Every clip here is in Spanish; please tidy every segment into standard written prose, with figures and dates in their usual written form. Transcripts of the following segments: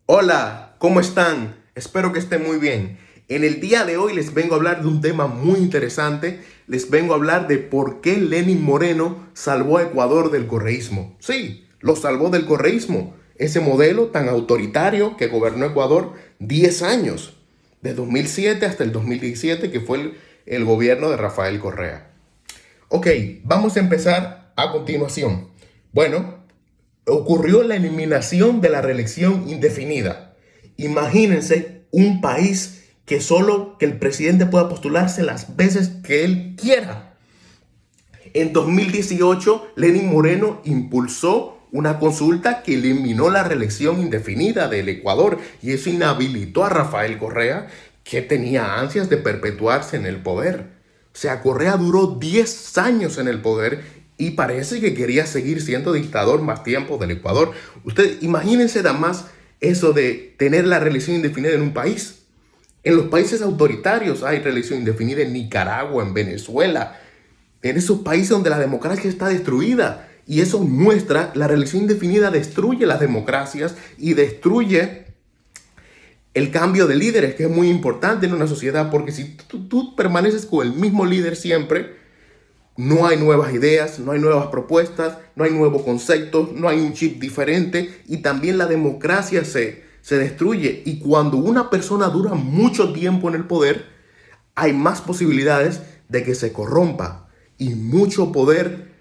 Hola, ¿cómo están? Espero que estén muy bien. En el día de hoy les vengo a hablar de un tema muy interesante. Les vengo a hablar de por qué Lenín Moreno salvó a Ecuador del correísmo. Sí, lo salvó del correísmo, ese modelo tan autoritario que gobernó Ecuador 10 años, de 2007 hasta el 2017, que fue el gobierno de Rafael Correa. Ok, vamos a empezar a continuación. Bueno, ocurrió la eliminación de la reelección indefinida. Imagínense un país que el presidente pueda postularse las veces que él quiera. En 2018, Lenín Moreno impulsó una consulta que eliminó la reelección indefinida del Ecuador y eso inhabilitó a Rafael Correa, que tenía ansias de perpetuarse en el poder. O sea, Correa duró 10 años en el poder y parece que quería seguir siendo dictador más tiempo del Ecuador. Ustedes imagínense nada más eso de tener la reelección indefinida en un país. En los países autoritarios hay reelección indefinida, en Nicaragua, en Venezuela, en esos países donde la democracia está destruida. Y eso muestra, la reelección indefinida destruye las democracias y destruye el cambio de líderes, que es muy importante en una sociedad, porque si tú permaneces con el mismo líder siempre, no hay nuevas ideas, no hay nuevas propuestas, no hay nuevos conceptos, no hay un chip diferente y también la democracia se destruye. Y cuando una persona dura mucho tiempo en el poder, hay más posibilidades de que se corrompa. Y mucho poder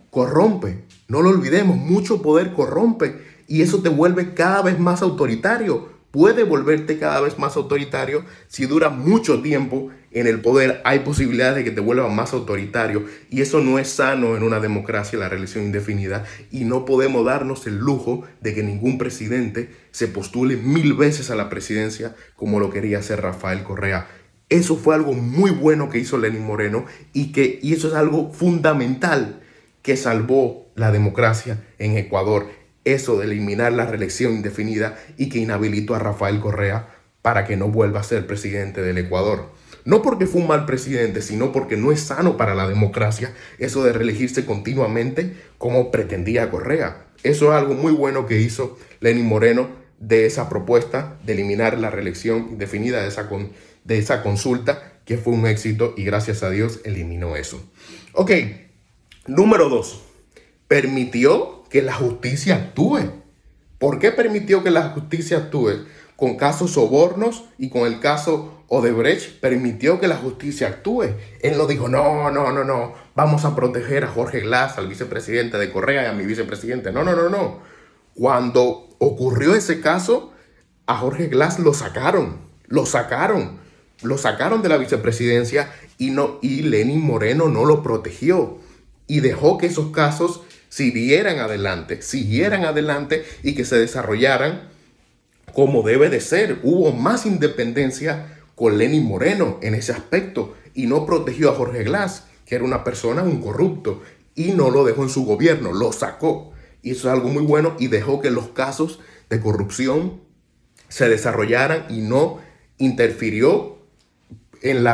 corrompe. No lo olvidemos, mucho poder corrompe. Y eso te vuelve cada vez más autoritario. Puede volverte cada vez más autoritario si dura mucho tiempo en el poder. Hay posibilidades de que te vuelva más autoritario. Y eso no es sano en una democracia, la reelección indefinida. Y no podemos darnos el lujo de que ningún presidente se postule 1000 veces a la presidencia como lo quería hacer Rafael Correa. Eso fue algo muy bueno que hizo Lenín Moreno y eso es algo fundamental que salvó la democracia en Ecuador. Eso de eliminar la reelección indefinida y que inhabilitó a Rafael Correa para que no vuelva a ser presidente del Ecuador. No porque fue un mal presidente, sino porque no es sano para la democracia eso de reelegirse continuamente como pretendía Correa. Eso es algo muy bueno que hizo Lenín Moreno de esa propuesta de eliminar la reelección indefinida de esa consulta, que fue un éxito y gracias a Dios eliminó eso. Ok, número 2. Permitió que la justicia actúe. ¿Por qué permitió que la justicia actúe? Con casos sobornos y con el caso Odebrecht permitió que la justicia actúe. Él no dijo, no, vamos a proteger a Jorge Glass, al vicepresidente de Correa y a mi vicepresidente. No. Cuando ocurrió ese caso, a Jorge Glass lo sacaron de la vicepresidencia y Lenín Moreno no lo protegió y dejó que esos casos siguieran adelante y que se desarrollaran como debe de ser. Hubo más independencia con Lenín Moreno en ese aspecto y no protegió a Jorge Glass, que era una persona, un corrupto, y no lo dejó en su gobierno, lo sacó. Y eso es algo muy bueno y dejó que los casos de corrupción se desarrollaran y no interfirió en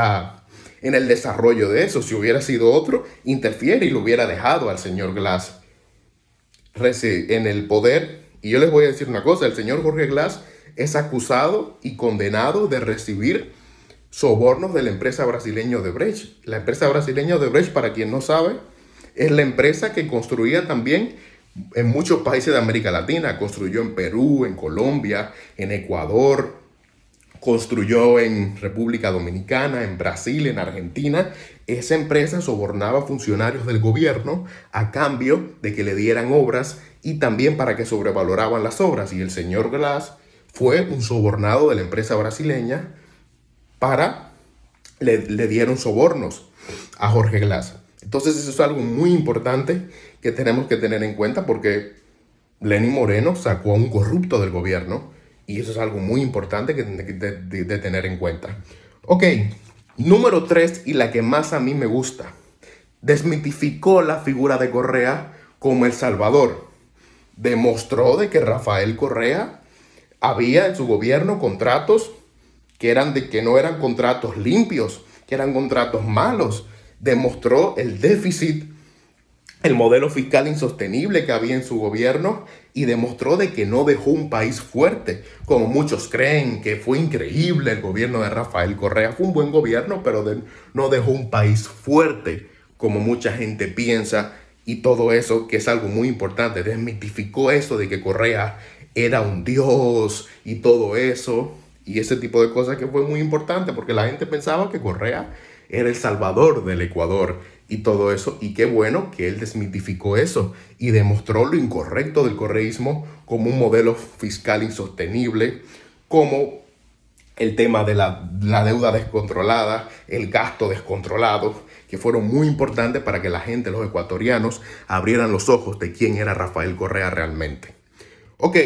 el desarrollo de eso. Si hubiera sido otro, interfiere y lo hubiera dejado al señor Glass en el poder. Y yo les voy a decir una cosa, el señor Jorge Glass es acusado y condenado de recibir sobornos de la empresa brasileña Odebrecht. La empresa brasileña Odebrecht, para quien no sabe, es la empresa que construía también en muchos países de América Latina. Construyó en Perú, en Colombia, en Ecuador, construyó en República Dominicana, en Brasil, en Argentina. Esa empresa sobornaba funcionarios del gobierno a cambio de que le dieran obras y también para que sobrevaloraban las obras. Y el señor Glass fue un sobornado de la empresa brasileña le dieron sobornos a Jorge Glass. Entonces eso es algo muy importante que tenemos que tener en cuenta porque Lenín Moreno sacó a un corrupto del gobierno y eso es algo muy importante de tener en cuenta. Ok, número 3 y la que más a mí me gusta. Desmitificó la figura de Correa como el Salvador. Demostró de que Rafael Correa había en su gobierno contratos que no eran contratos limpios, que eran contratos malos. Demostró el déficit, el modelo fiscal insostenible que había en su gobierno, y demostró de que no dejó un país fuerte, como muchos creen que fue increíble el gobierno de Rafael Correa. Fue un buen gobierno, pero no dejó un país fuerte, como mucha gente piensa, y todo eso, que es algo muy importante. Desmitificó eso de que Correa era un dios y todo eso, y ese tipo de cosas, que fue muy importante, porque la gente pensaba que Correa era el salvador del Ecuador y todo eso, y qué bueno que él desmitificó eso y demostró lo incorrecto del correísmo como un modelo fiscal insostenible, como el tema de la deuda descontrolada, el gasto descontrolado, que fueron muy importantes para que la gente, los ecuatorianos, abrieran los ojos de quién era Rafael Correa realmente. Ok,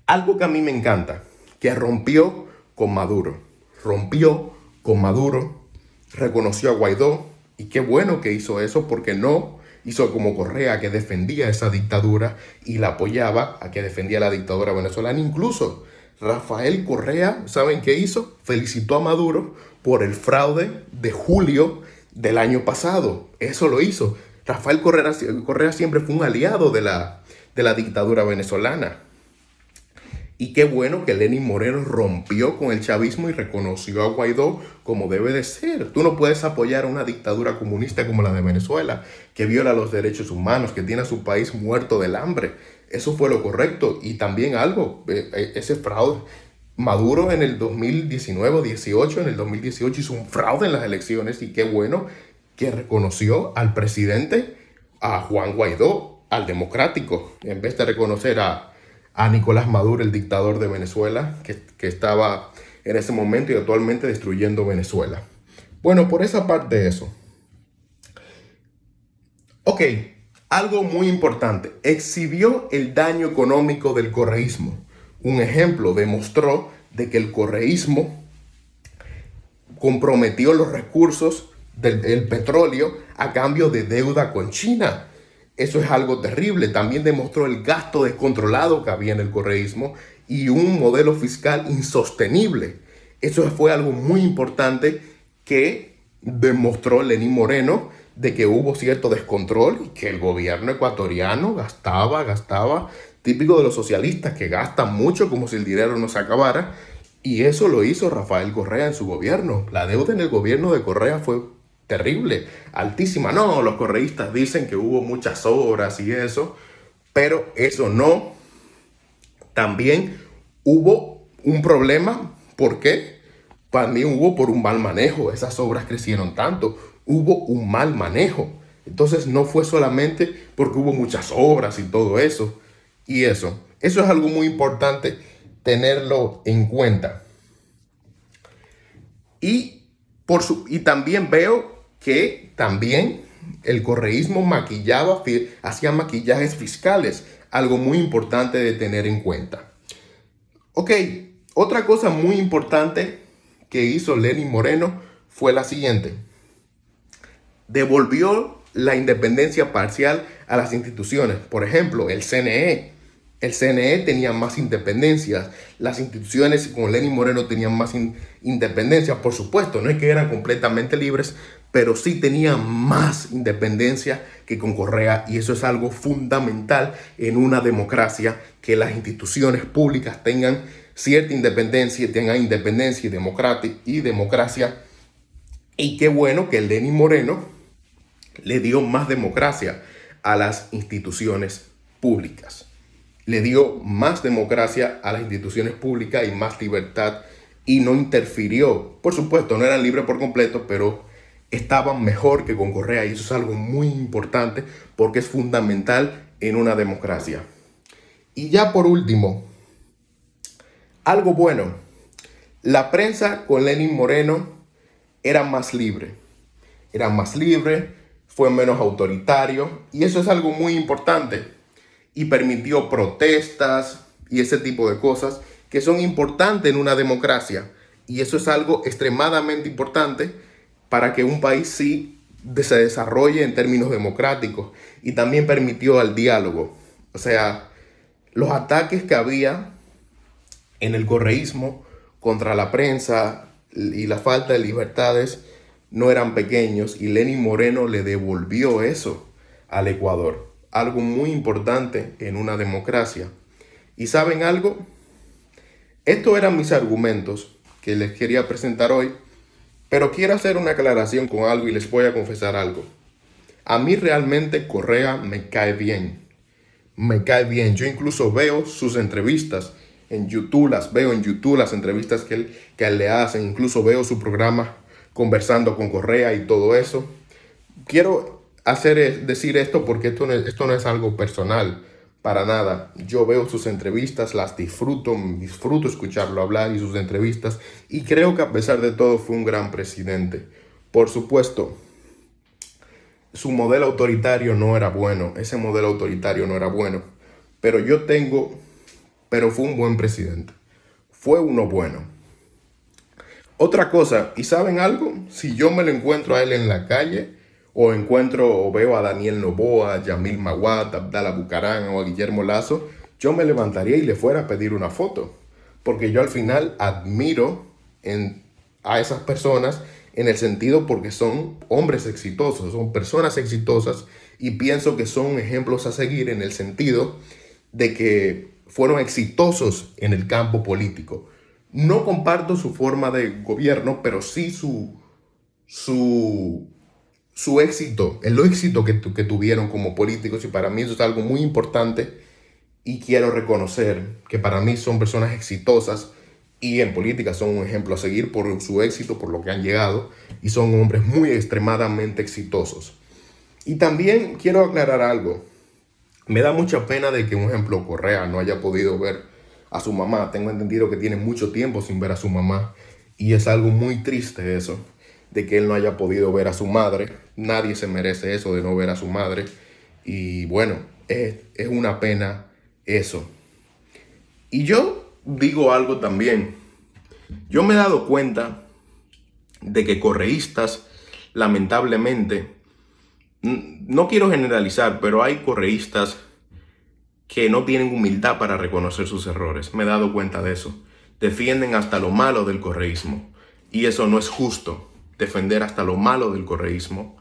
algo que a mí me encanta, que rompió con Maduro, reconoció a Guaidó, y qué bueno que hizo eso, porque no hizo como Correa, que defendía esa dictadura y la apoyaba, a que defendía la dictadura venezolana. Incluso Rafael Correa, ¿saben qué hizo? Felicitó a Maduro por el fraude de julio del año pasado. Eso lo hizo. Rafael Correa siempre fue un aliado de la dictadura venezolana. Y qué bueno que Lenín Moreno rompió con el chavismo y reconoció a Guaidó como debe de ser. Tú no puedes apoyar a una dictadura comunista como la de Venezuela, que viola los derechos humanos, que tiene a su país muerto del hambre. Eso fue lo correcto. Y también algo, ese fraude. Maduro en el 2019 18, en el 2018 hizo un fraude en las elecciones, y qué bueno que reconoció al presidente, a Juan Guaidó, al democrático, en vez de reconocer a Nicolás Maduro, el dictador de Venezuela, que estaba en ese momento y actualmente destruyendo Venezuela. Bueno, por esa parte eso. Ok, algo muy importante. Exhibió el daño económico del correísmo. Un ejemplo, demostró de que el correísmo comprometió los recursos del petróleo a cambio de deuda con China. Eso es algo terrible. También demostró el gasto descontrolado que había en el correísmo y un modelo fiscal insostenible. Eso fue algo muy importante que demostró Lenín Moreno, de que hubo cierto descontrol y que el gobierno ecuatoriano gastaba, típico de los socialistas, que gastan mucho como si el dinero no se acabara. Y eso lo hizo Rafael Correa en su gobierno. La deuda en el gobierno de Correa fue terrible, altísima. No, los correístas dicen que hubo muchas obras y eso, pero eso no. También hubo un problema. ¿Por qué? También hubo por un mal manejo. Esas obras crecieron tanto. Hubo un mal manejo. Entonces no fue solamente porque hubo muchas obras y todo eso. Y eso es algo muy importante tenerlo en cuenta. Y también veo que también el correísmo hacía maquillajes fiscales, algo muy importante de tener en cuenta. Ok, otra cosa muy importante que hizo Lenín Moreno fue la siguiente. Devolvió la independencia parcial a las instituciones. Por ejemplo, el CNE. El CNE tenía más independencias. Las instituciones con Lenín Moreno tenían más independencia. Por supuesto, no es que eran completamente libres, pero sí tenían más independencia que con Correa. Y eso es algo fundamental en una democracia, que las instituciones públicas tengan cierta independencia, tengan independencia y democracia. Y qué bueno que Lenín Moreno le dio más democracia a las instituciones públicas. Le dio más democracia a las instituciones públicas y más libertad, y no interfirió. Por supuesto, no eran libres por completo, pero estaban mejor que con Correa, y eso es algo muy importante porque es fundamental en una democracia. Y ya por último, algo bueno. La prensa con Lenín Moreno era más libre. Era más libre, fue menos autoritario, y eso es algo muy importante. Y permitió protestas y ese tipo de cosas que son importantes en una democracia. Y eso es algo extremadamente importante para que un país sí se desarrolle en términos democráticos. Y también permitió el diálogo. O sea, los ataques que había en el correísmo contra la prensa y la falta de libertades no eran pequeños, y Lenín Moreno le devolvió eso al Ecuador. algo muy importante en una democracia. ¿Y saben algo? Estos eran mis argumentos que les quería presentar hoy, pero quiero hacer una aclaración con algo y les voy a confesar algo. A mí realmente Correa me cae bien. Me cae bien. Yo incluso veo sus entrevistas en YouTube, las veo en YouTube, las entrevistas que él le hacen. Incluso veo su programa conversando con Correa y todo eso. Quiero decir esto porque esto no es algo personal, para nada. Yo veo sus entrevistas, las disfruto escucharlo hablar y sus entrevistas. Y creo que a pesar de todo fue un gran presidente. Por supuesto, su modelo autoritario no era bueno, ese modelo autoritario no era bueno, pero fue un buen presidente, fue uno bueno. Otra cosa, ¿y saben algo? Si yo me lo encuentro a él en la calle, o veo a Daniel Noboa, a Yamil Mawad, a Abdala Bucaram o a Guillermo Lazo, yo me levantaría y le fuera a pedir una foto, porque yo al final admiro a esas personas en el sentido porque son hombres exitosos, son personas exitosas y pienso que son ejemplos a seguir en el sentido de que fueron exitosos en el campo político. No comparto su forma de gobierno, pero sí su éxito, el éxito que tuvieron como políticos, y para mí eso es algo muy importante y quiero reconocer que para mí son personas exitosas y en política son un ejemplo a seguir por su éxito, por lo que han llegado, y son hombres muy extremadamente exitosos. Y también quiero aclarar algo. Me da mucha pena de que, un ejemplo, Correa no haya podido ver a su mamá. Tengo entendido que tiene mucho tiempo sin ver a su mamá y es algo muy triste eso, de que él no haya podido ver a su madre. Nadie se merece eso de no ver a su madre. Y bueno, es una pena eso. Y yo digo algo también. Yo me he dado cuenta de que correístas, lamentablemente, no quiero generalizar, pero hay correístas que no tienen humildad para reconocer sus errores. Me he dado cuenta de eso. Defienden hasta lo malo del correísmo. Y eso no es justo, defender hasta lo malo del correísmo.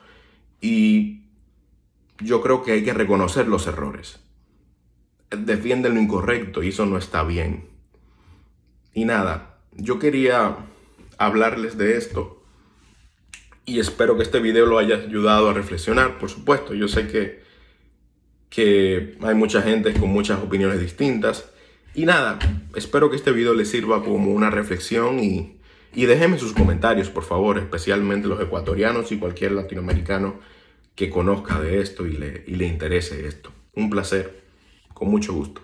Y yo creo que hay que reconocer los errores. Defienden lo incorrecto y eso no está bien. Y nada, yo quería hablarles de esto y espero que este video lo haya ayudado a reflexionar. Por supuesto, yo sé que hay mucha gente con muchas opiniones distintas. Y nada, espero que este video les sirva como una reflexión y déjenme sus comentarios, por favor, especialmente los ecuatorianos y cualquier latinoamericano que conozca de esto y le interese esto. Un placer, con mucho gusto.